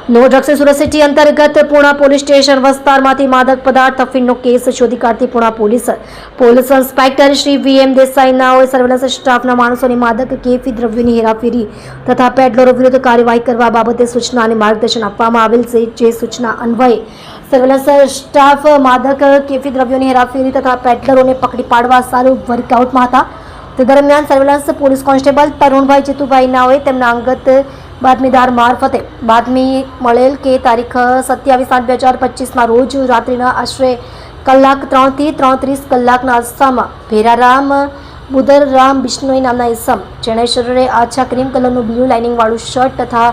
નો drugs Surat city અંતર્ગત Puna police station વિસ્તારમાંથી માદક પદાર્થ અફીણનો કેસ શોધી કાઢતી Puna police inspector Shri VM દેસાઈનાઓએ સર્વેલન્સ સ્ટાફના માણસોની માદક કેફી દ્રવ્યોની હેરાફેરી તથા પેડલરો વિરુદ્ધ કાર્યવાહી કરવા બાબતે સૂચના અને માર્ગદર્શન આપવામાં આવેલ છે. જે સૂચના અન્વયે સર્વેલન્સ સ્ટાફ માદક કેફી દ્રવ્યોની હેરાફેરી તથા પેડલરોને પકડી પાડવા સારું વર્કઆઉટમાં હતા. તે દરમિયાન સર્વેલન્સ પોલીસ કોન્સ્ટેબલ તરુણભાઈ જીતુભાઈ નાઓએ તેમના અંગત બાતમીદાર મારફતે બાતમી મળેલ કે તારીખ 27/8/2025ના રોજ રાત્રિના આશરે કલાક 3 થી 3:30 કલાકના અરસામાં ભેરારામ બુદરરામ બિશ્નોઈ નામના ઇસમ જેણે શરીરે આછા ક્રીમ કલરનું બ્લુ લાઇનિંગવાળું શર્ટ તથા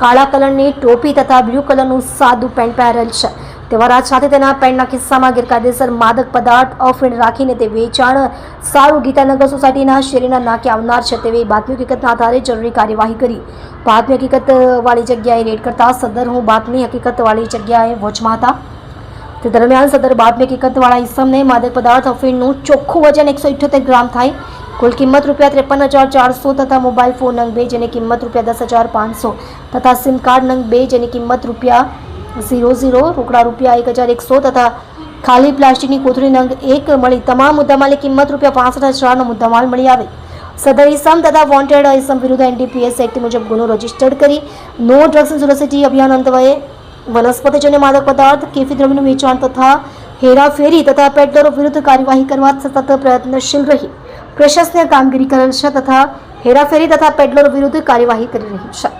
કાળા કલરની ટોપી તથા બ્લુ કલરનું સાદું પેન્ટ પહેરેલ છે. તેવા રાત સાથે તેના પેન્ટના કિસ્સામાં ગેરકાયદેસર માદક પદાર્થ અફીણ રાખીને તે વેચાણ સારું ગીતાનગર સોસાયટીના શેરીના નાકે આવનાર છે તેવી બાતમી હકીકતના આધારે જરૂરી કાર્યવાહી કરી બાતમી હકીકતવાળી જગ્યાએ રેડ કરતા સદર હું બાતમી હકીકતવાળી જગ્યાએ વોચમાં હતા. તે દરમિયાન સદર બાતમી હકીકતવાળા ઇસમને માદક પદાર્થ અફીણનું ચોખ્ખું વજન 178 ગ્રામ થાય, કુલ કિંમત ₹53,400 તથા મોબાઈલ ફોન નંગ 2 જેની કિંમત ₹10,500 તથા સિમ કાર્ડ નંગ 2 જેની કિંમત ₹00, રોકડા ₹1,100 તથા ખાલી પ્લાસ્ટિકની કોથળી નંગ 1 મળી તમામ મુદ્દામાલની કિંમત ₹65,000નો મુદ્દામાલ મળી આવે. સદર ઇસમ તથા વોન્ટેડ ઇસમ વિરુદ્ધ NDPS એક્ટ મુજબ ગુનો રજીસ્ટર્ડ કરી no drugs in Surat city અભિયાન અન્વયે વનસ્પતિજન્ય માદક પદાર્થ કેફી દ્રવ્યનું વેચાણ તથા હેરાફેરી તથા પેડલરો વિરુદ્ધ કાર્યવાહી કરવા સતત પ્રયત્નશીલ રહી પ્રશંસનીય કામગીરી કરેલ છે તથા હેરાફેરી તથા પેડલરો વિરુદ્ધ કાર્યવાહી કરી રહી છે.